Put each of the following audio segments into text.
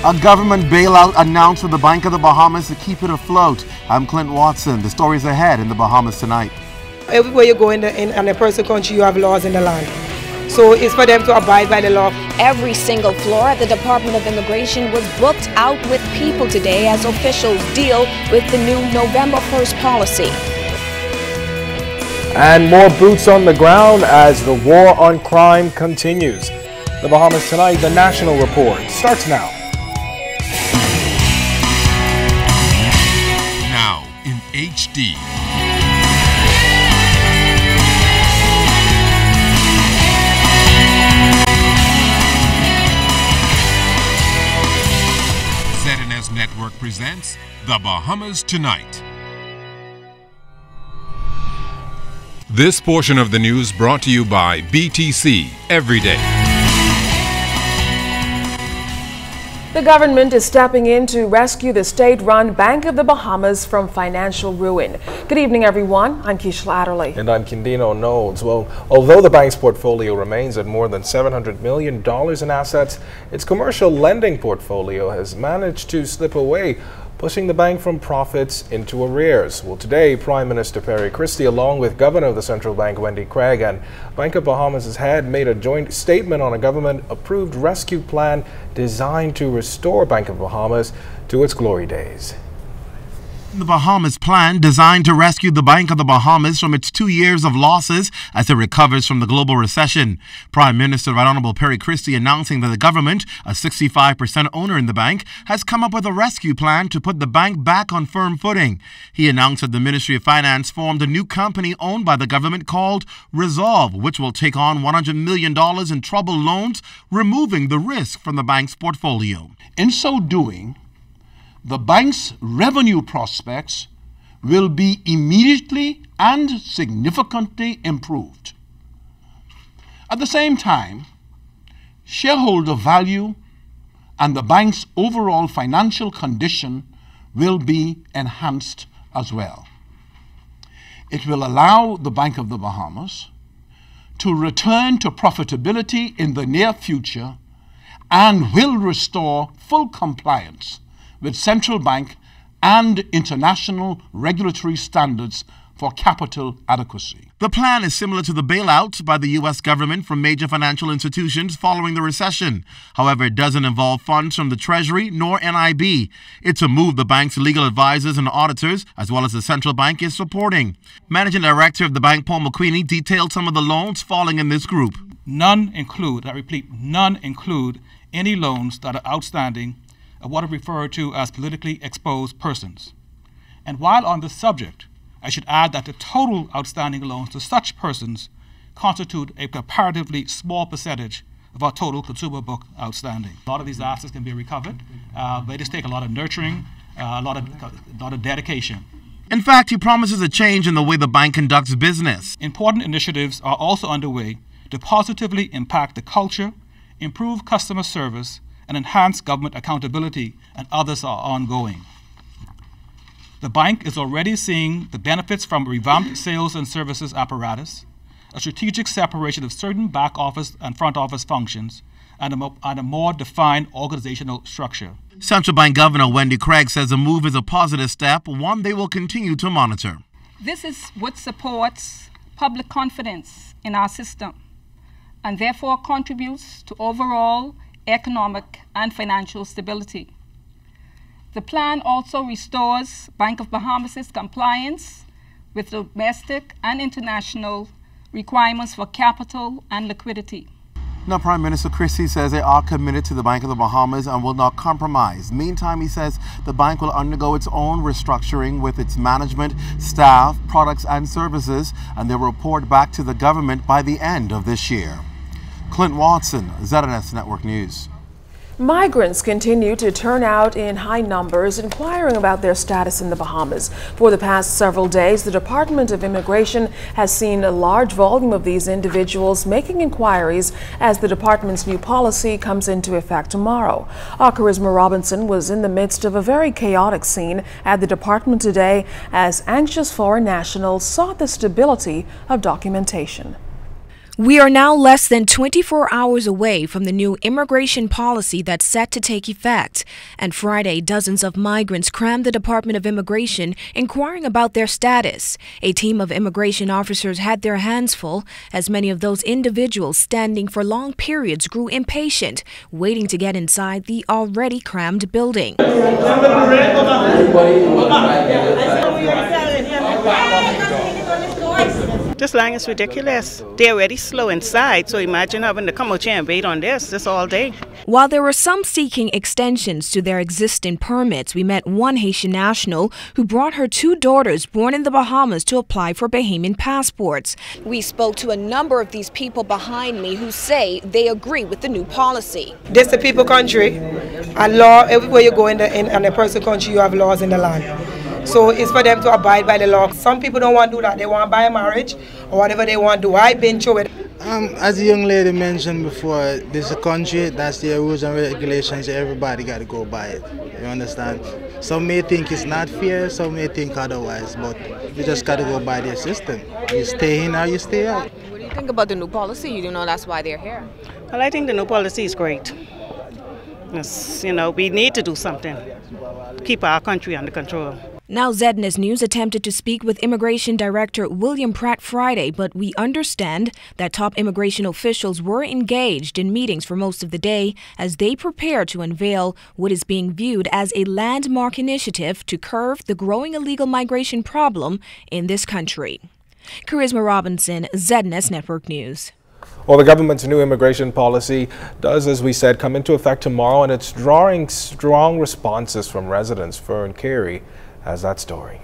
A government bailout announced for the Bank of the Bahamas to keep it afloat. I'm Clint Watson. The story's ahead in the Bahamas tonight. Everywhere you go in a person country, you have laws in the land. So it's for them to abide by the law. Every single floor at the Department of Immigration was booked out with people today as officials deal with the new November 1st policy. And more boots on the ground as the war on crime continues. The Bahamas Tonight, the National Report, starts now. Now in HD. ZNS Network presents The Bahamas Tonight. This portion of the news brought to you by BTC Every Day. The government is stepping in to rescue the state-run Bank of the Bahamas from financial ruin. Good evening, everyone. I'm Keisha Adderley. And I'm Kindino Knowles. Well, although the bank's portfolio remains at more than $700 million in assets, its commercial lending portfolio has managed to slip away, pushing the bank from profits into arrears. Well, today, Prime Minister Christie, along with Governor of the Central Bank, Wendy, and Bank of Bahamas' head, made a joint statement on a government-approved rescue plan designed to restore Bank of Bahamas to its glory days. The Bahamas plan designed to rescue the Bank of the Bahamas from its 2 years of losses as it recovers from the global recession. Prime Minister Right Honorable Christie announcing that the government, a 65% owner in the bank, has come up with a rescue plan to put the bank back on firm footing. He announced that the Ministry of Finance formed a new company owned by the government called Resolve, which will take on $100 million in troubled loans, removing the risk from the bank's portfolio. In so doing, the bank's revenue prospects will be immediately and significantly improved. At the same time, shareholder value and the bank's overall financial condition will be enhanced as well. It will allow the Bank of the Bahamas to return to profitability in the near future and will restore full compliance with central bank and international regulatory standards for capital adequacy. The plan is similar to the bailout by the U.S. government from major financial institutions following the recession. However, it doesn't involve funds from the Treasury nor NIB. It's a move the bank's legal advisors and auditors, as well as the central bank, is supporting. Managing Director of the bank, Paul McQueenie, detailed some of the loans falling in this group. None include, I repeat, none include any loans that are outstanding of what are referred to as politically exposed persons. And while on this subject, I should add that the total outstanding loans to such persons constitute a comparatively small percentage of our total consumer book outstanding. A lot of these assets can be recovered. They just take a lot of nurturing, a lot of dedication. In fact, he promises a change in the way the bank conducts business. Important initiatives are also underway to positively impact the culture, improve customer service, and enhance government accountability, and others are ongoing. The bank is already seeing the benefits from a revamped sales and services apparatus, a strategic separation of certain back office and front office functions, and a more defined organizational structure. Central Bank Governor Wendy says the move is a positive step, one they will continue to monitor. This is what supports public confidence in our system and therefore contributes to overall economic and financial stability. The plan also restores Bank of Bahamas' compliance with domestic and international requirements for capital and liquidity. Now, Prime Minister Christie says they are committed to the Bank of the Bahamas and will not compromise. Meantime, he says the bank will undergo its own restructuring with its management, staff, products and services, and they will report back to the government by the end of this year. Clint Watson, ZNS Network News. Migrants continue to turn out in high numbers inquiring about their status in the Bahamas. For the past several days, the Department of Immigration has seen a large volume of these individuals making inquiries as the department's new policy comes into effect tomorrow. Our Charisma Robinson was in the midst of a very chaotic scene at the department today as anxious foreign nationals sought the stability of documentation. We are now less than 24 hours away from the new immigration policy that's set to take effect. And Friday, dozens of migrants crammed the Department of Immigration inquiring about their status. A team of immigration officers had their hands full as many of those individuals standing for long periods grew impatient, waiting to get inside the already crammed building. This line is ridiculous. They're already slow inside, so imagine having to come out here and wait on this all day. While there were some seeking extensions to their existing permits, we met one Haitian national who brought her 2 daughters born in the Bahamas to apply for Bahamian passports. We spoke to a number of these people behind me who say they agree with the new policy. This is the people country, and law, everywhere you go in the person country, you have laws in the land. So it's for them to abide by the law. Some people don't want to do that. They want to buy a marriage or whatever they want to do. I've been through it. As the young lady mentioned before, this is a country, that's their rules and regulations, everybody got to go by it. You understand? Some may think it's not fair, some may think otherwise, but you just got to go by their system. You stay in or you stay out. What do you think about the new policy? You do know that's why they're here. Well, I think the new policy is great. Yes, you know, we need to do something. Keep our country under control. Now, ZNS News attempted to speak with Immigration Director William Pratt Friday, but we understand that top immigration officials were engaged in meetings for most of the day as they prepare to unveil what is being viewed as a landmark initiative to curb the growing illegal migration problem in this country. Charisma Robinson, ZNS Network News. Well, the government's new immigration policy does, as we said, come into effect tomorrow, and it's drawing strong responses from residents. Fern, Carey has that story.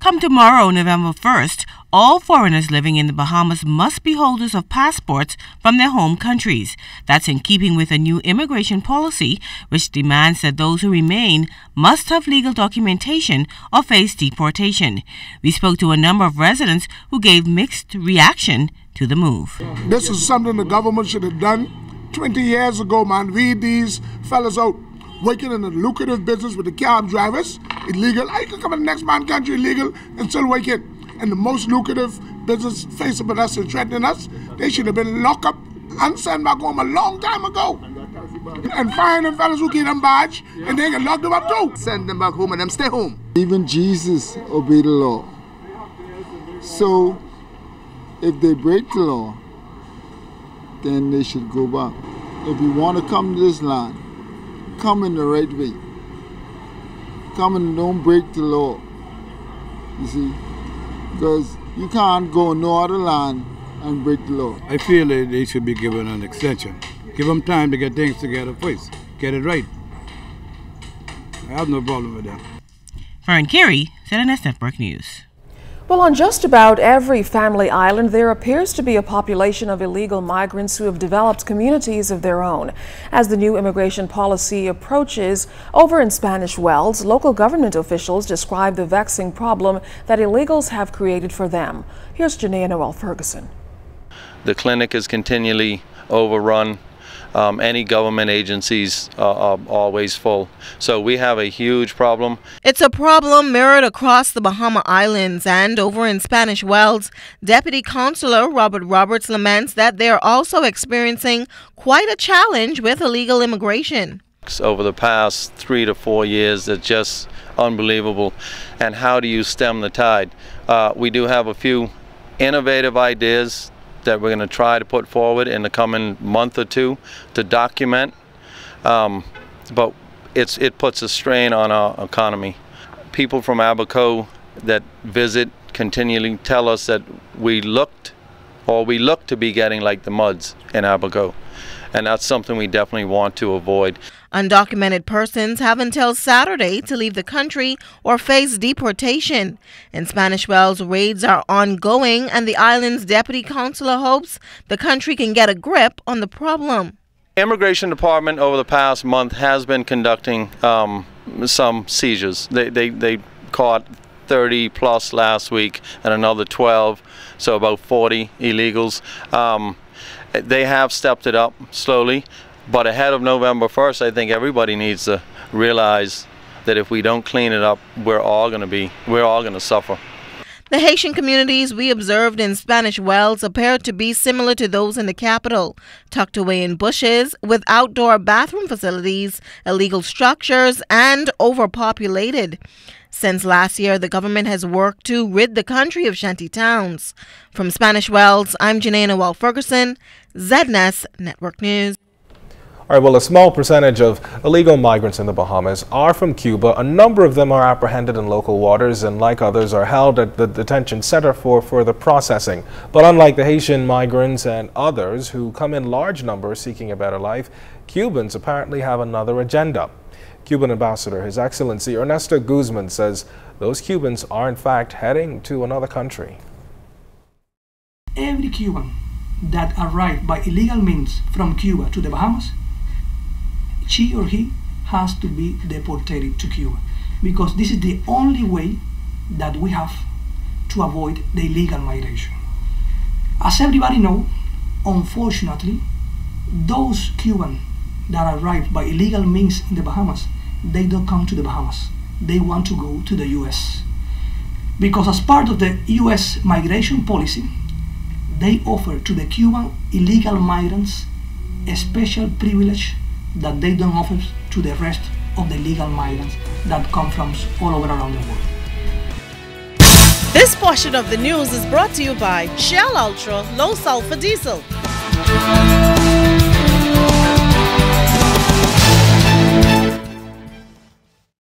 Come tomorrow, November 1st, all foreigners living in the Bahamas must be holders of passports from their home countries. That's in keeping with a new immigration policy, which demands that those who remain must have legal documentation or face deportation. We spoke to a number of residents who gave mixed reaction to the move. This is something the government should have done 20 years ago, man. Weed these fellas out working in a lucrative business with the cab drivers, illegal. I can come in the next man country illegal and still working. And the most lucrative business facing with us and threatening us, they should have been locked up and sent back home a long time ago. And find them fellas who get them badge and they can lock them up too. Send them back home and them stay home. Even Jesus obeyed the law. So if they break the law, then they should go back. If you want to come to this land, come in the right way. Come and don't break the law. You see? Because you can't go no other land and break the law. I feel that they should be given an extension. Give them time to get things together first. Get it right. I have no problem with that. Fern, Carey, ZNS Network News. Well, on just about every family island, there appears to be a population of illegal migrants who have developed communities of their own. As the new immigration policy approaches, over in Spanish Wells, local government officials describe the vexing problem that illegals have created for them. Here's Genea Noel-Ferguson. The clinic is continually overrun. Any government agencies are always full. So we have a huge problem. It's a problem mirrored across the Bahama Islands, and over in Spanish Wells, Deputy Consular Robert Roberts laments that they're also experiencing quite a challenge with illegal immigration. Over the past 3 to 4 years, it's just unbelievable. And how do you stem the tide? We do have a few innovative ideas that we're going to try to put forward in the coming month or two to document, but it puts a strain on our economy. People from Abaco that visit continually tell us that we look to be getting like the muds in Abaco, and that's something we definitely want to avoid. Undocumented persons have until Saturday to leave the country or face deportation. In Spanish Wells, raids are ongoing, and the island's deputy consular hopes the country can get a grip on the problem. Immigration Department over the past month has been conducting some seizures. They caught 30 plus last week and another 12, so about 40 illegals. They have stepped it up slowly. But ahead of November 1st, I think everybody needs to realize that if we don't clean it up, we're all going to suffer. The Haitian communities we observed in Spanish Wells appeared to be similar to those in the capital, tucked away in bushes, with outdoor bathroom facilities, illegal structures, and overpopulated. Since last year, the government has worked to rid the country of shanty towns. From Spanish Wells, I'm Genea Noel-Ferguson, ZNS Network News. All right, well, a small percentage of illegal migrants in the Bahamas are from Cuba. A number of them are apprehended in local waters and, like others, are held at the detention center for further processing. But unlike the Haitian migrants and others who come in large numbers seeking a better life, Cubans apparently have another agenda. Cuban Ambassador, His Excellency Ernesto Guzman, says those Cubans are in fact heading to another country. Every Cuban that arrived by illegal means from Cuba to the Bahamas, she or he has to be deported to Cuba, because this is the only way that we have to avoid the illegal migration. As everybody knows, unfortunately, those Cubans that arrive by illegal means in the Bahamas, they don't come to the Bahamas. They want to go to the US. Because as part of the US migration policy, they offer to the Cuban illegal migrants a special privilege that they don't offer to the rest of the legal migrants that come from all over around the world. This portion of the news is brought to you by Shell Ultra Low Sulfur Diesel.